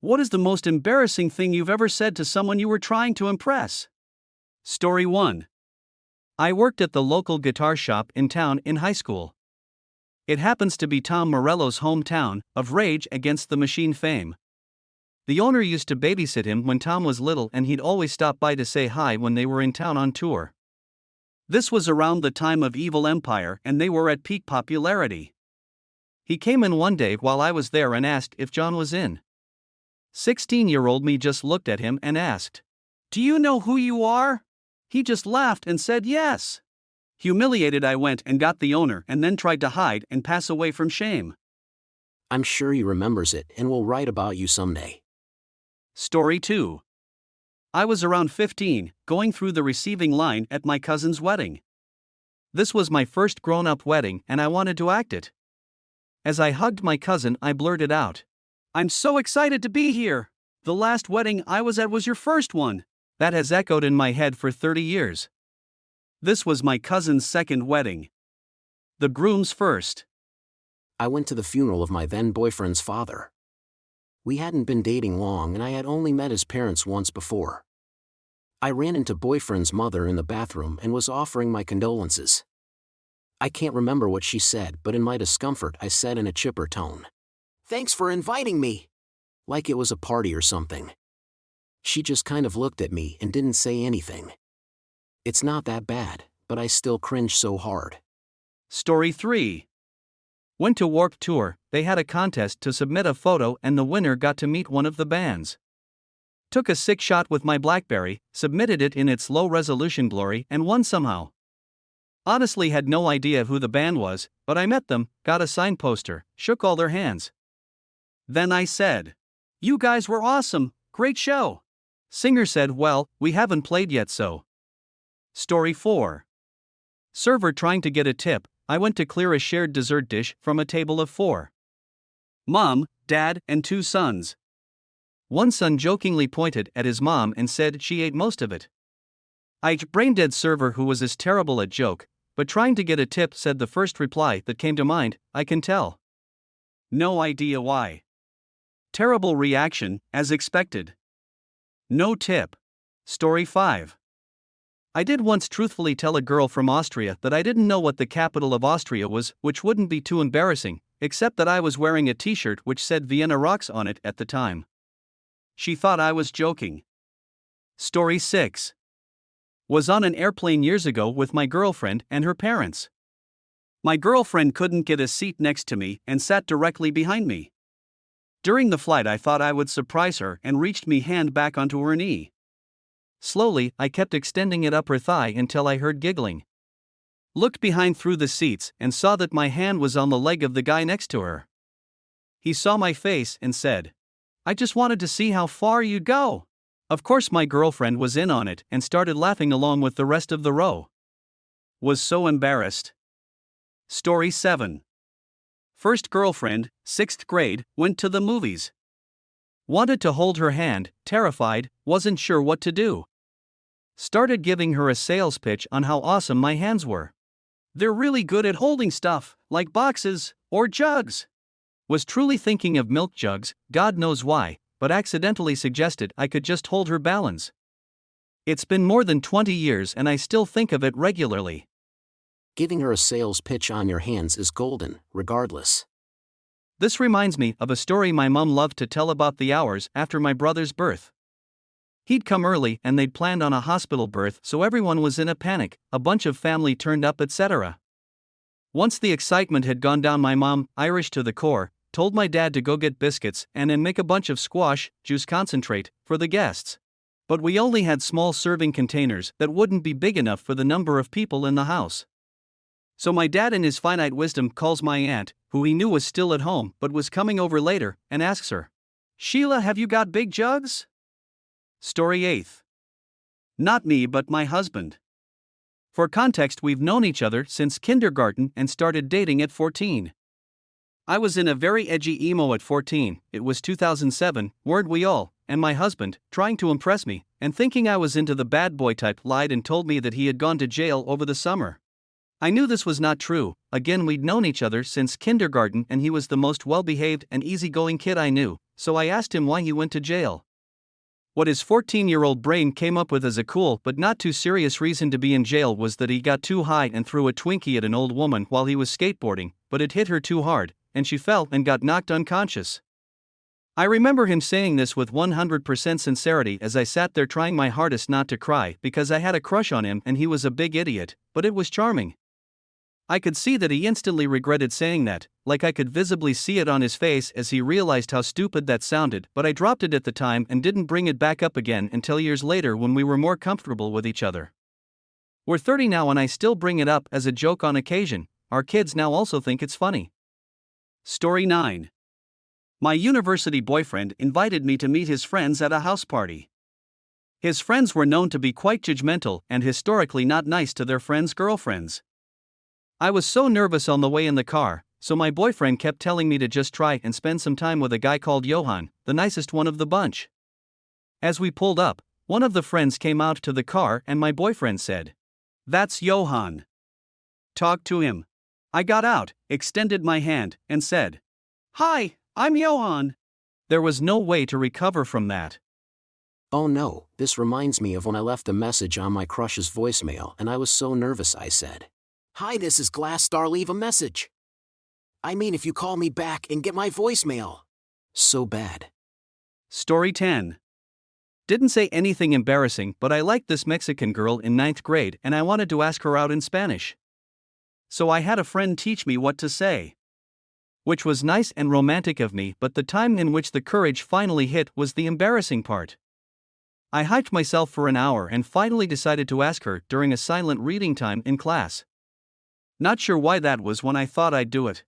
What is the most embarrassing thing you've ever said to someone you were trying to impress? Story 1. I worked at the local guitar shop in town in high school. It happens to be Tom Morello's hometown, of Rage Against the Machine fame. The owner used to babysit him when Tom was little, and he'd always stop by to say hi when they were in town on tour. This was around the time of Evil Empire, and they were at peak popularity. He came in one day while I was there and asked if John was in. 16-year-old me just looked at him and asked, "Do you know who you are?" He just laughed and said yes. Humiliated, I went and got the owner and then tried to hide and pass away from shame. I'm sure he remembers it and will write about you someday. Story 2. I was around 15, going through the receiving line at my cousin's wedding. This was my first grown-up wedding and I wanted to act it. As I hugged my cousin, I blurted out, "I'm so excited to be here! The last wedding I was at was your first one." That has echoed in my head for 30 years. This was my cousin's second wedding. The groom's first. I went to the funeral of my then-boyfriend's father. We hadn't been dating long and I had only met his parents once before. I ran into boyfriend's mother in the bathroom and was offering my condolences. I can't remember what she said, but in my discomfort I said in a chipper tone, "Thanks for inviting me." Like it was a party or something. She just kind of looked at me and didn't say anything. It's not that bad, but I still cringe so hard. Story 3. Went to Warped Tour. They had a contest to submit a photo and the winner got to meet one of the bands. Took a sick shot with my BlackBerry, submitted it in its low-resolution glory and won somehow. Honestly had no idea who the band was, but I met them, got a signed poster, shook all their hands. Then I said, "You guys were awesome, great show." Singer said, "Well, we haven't played yet so." Story 4. Server trying to get a tip. I went to clear a shared dessert dish from a table of 4. Mom, Dad, and 2 sons. One son jokingly pointed at his mom and said she ate most of it. Brain-dead server who was as terrible at joke, but trying to get a tip said the first reply that came to mind, "I can tell." No idea why. Terrible reaction, as expected. No tip. Story 5. I did once truthfully tell a girl from Austria that I didn't know what the capital of Austria was, which wouldn't be too embarrassing, except that I was wearing a t-shirt which said Vienna Rocks on it at the time. She thought I was joking. Story 6. Was on an airplane years ago with my girlfriend and her parents. My girlfriend couldn't get a seat next to me and sat directly behind me. During the flight I thought I would surprise her and reached me hand back onto her knee. Slowly, I kept extending it up her thigh until I heard giggling. Looked behind through the seats and saw that my hand was on the leg of the guy next to her. He saw my face and said, "I just wanted to see how far you'd go." Of course my girlfriend was in on it and started laughing along with the rest of the row. Was so embarrassed. Story 7. First girlfriend, 6th grade, went to the movies. Wanted to hold her hand, terrified, wasn't sure what to do. Started giving her a sales pitch on how awesome my hands were. "They're really good at holding stuff, like boxes, or jugs." Was truly thinking of milk jugs, God knows why, but accidentally suggested I could just hold her balance. It's been more than 20 years and I still think of it regularly. Giving her a sales pitch on your hands is golden, regardless. This reminds me of a story my mom loved to tell about the hours after my brother's birth. He'd come early and they'd planned on a hospital birth, so everyone was in a panic, a bunch of family turned up, etc. Once the excitement had gone down, my mom, Irish to the core, told my dad to go get biscuits and then make a bunch of squash juice concentrate for the guests. But we only had small serving containers that wouldn't be big enough for the number of people in the house. So my dad in his finite wisdom calls my aunt, who he knew was still at home but was coming over later, and asks her, "Sheila, have you got big jugs?" Story 8. Not me but my husband. For context, we've known each other since kindergarten and started dating at 14. I was in a very edgy emo at 14, it was 2007, weren't we all, and my husband, trying to impress me, and thinking I was into the bad boy type, lied and told me that he had gone to jail over the summer. I knew this was not true. Again, we'd known each other since kindergarten and he was the most well-behaved and easygoing kid I knew, so I asked him why he went to jail. What his 14-year-old brain came up with as a cool but not too serious reason to be in jail was that he got too high and threw a Twinkie at an old woman while he was skateboarding, but it hit her too hard, and she fell and got knocked unconscious. I remember him saying this with 100% sincerity as I sat there trying my hardest not to cry because I had a crush on him and he was a big idiot, but it was charming. I could see that he instantly regretted saying that, like I could visibly see it on his face as he realized how stupid that sounded, but I dropped it at the time and didn't bring it back up again until years later when we were more comfortable with each other. We're 30 now and I still bring it up as a joke on occasion. Our kids now also think it's funny. Story 9. My university boyfriend invited me to meet his friends at a house party. His friends were known to be quite judgmental and historically not nice to their friends' girlfriends. I was so nervous on the way in the car, so my boyfriend kept telling me to just try and spend some time with a guy called Johan, the nicest one of the bunch. As we pulled up, one of the friends came out to the car and my boyfriend said, "That's Johan. Talk to him." I got out, extended my hand, and said, "Hi, I'm Johan." There was no way to recover from that. Oh no, this reminds me of when I left a message on my crush's voicemail and I was so nervous I said, "Hi, this is Glassstar, leave a message. I mean if you call me back and get my voicemail." So bad. Story 10. Didn't say anything embarrassing, but I liked this Mexican girl in 9th grade and I wanted to ask her out in Spanish. So I had a friend teach me what to say. Which was nice and romantic of me, but the time in which the courage finally hit was the embarrassing part. I hyped myself for an hour and finally decided to ask her during a silent reading time in class. Not sure why that was when I thought I'd do it.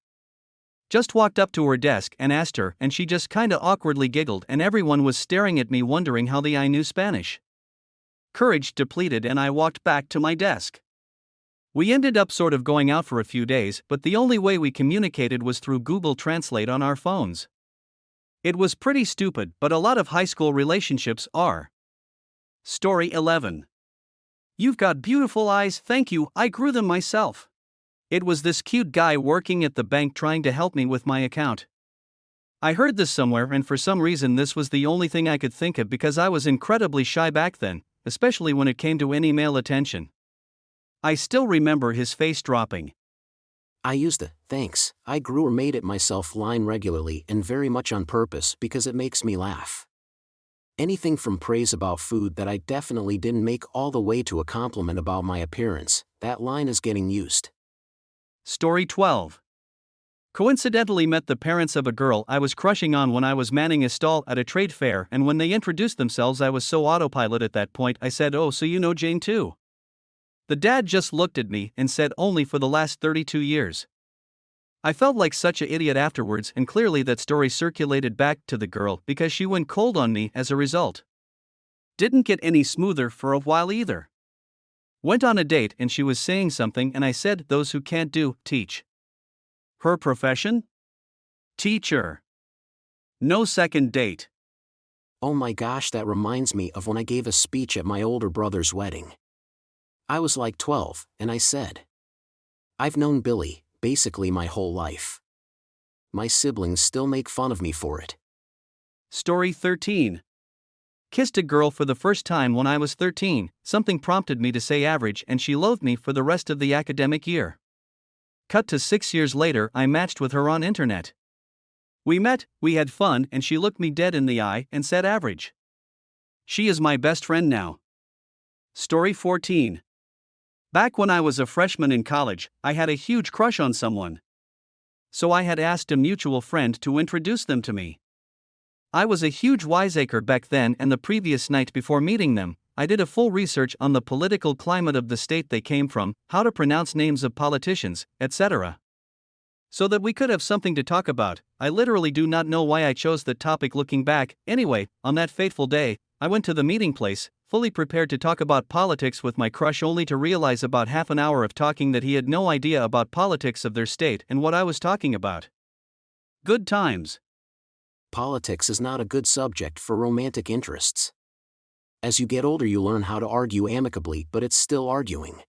Just walked up to her desk and asked her and she just kinda awkwardly giggled and everyone was staring at me wondering how I knew Spanish. Courage depleted and I walked back to my desk. We ended up sort of going out for a few days, but the only way we communicated was through Google Translate on our phones. It was pretty stupid, but a lot of high school relationships are. Story 11. You've got beautiful eyes, thank you, I grew them myself. It was this cute guy working at the bank trying to help me with my account. I heard this somewhere and for some reason this was the only thing I could think of because I was incredibly shy back then, especially when it came to any male attention. I still remember his face dropping. I used the "thanks, I grew or made it myself" line regularly and very much on purpose because it makes me laugh. Anything from praise about food that I definitely didn't make all the way to a compliment about my appearance, that line is getting used. Story 12. Coincidentally met the parents of a girl I was crushing on when I was manning a stall at a trade fair, and when they introduced themselves I was so autopilot at that point I said, "Oh, so you know Jane too?" The dad just looked at me and said, "Only for the last 32 years. I felt like such an idiot afterwards and clearly that story circulated back to the girl because she went cold on me as a result. Didn't get any smoother for a while either. Went on a date and she was saying something and I said, "Those who can't do, teach." Her profession? Teacher. No second date. Oh my gosh, that reminds me of when I gave a speech at my older brother's wedding. I was like 12, and I said, "I've known Billy, basically my whole life. My siblings still make fun of me for it." Story 13. Kissed a girl for the first time when I was 13, something prompted me to say average and she loathed me for the rest of the academic year. Cut to 6 years later, I matched with her on internet. We met, we had fun, and she looked me dead in the eye and said average. She is my best friend now. Story 14. Back when I was a freshman in college, I had a huge crush on someone. So I had asked a mutual friend to introduce them to me. I was a huge wiseacre back then, and the previous night before meeting them, I did a full research on the political climate of the state they came from, how to pronounce names of politicians, etc. So that we could have something to talk about. I literally do not know why I chose the topic looking back. Anyway, on that fateful day, I went to the meeting place, fully prepared to talk about politics with my crush, only to realize about half an hour of talking that he had no idea about politics of their state and what I was talking about. Good times. Politics is not a good subject for romantic interests. As you get older you learn how to argue amicably, but it's still arguing.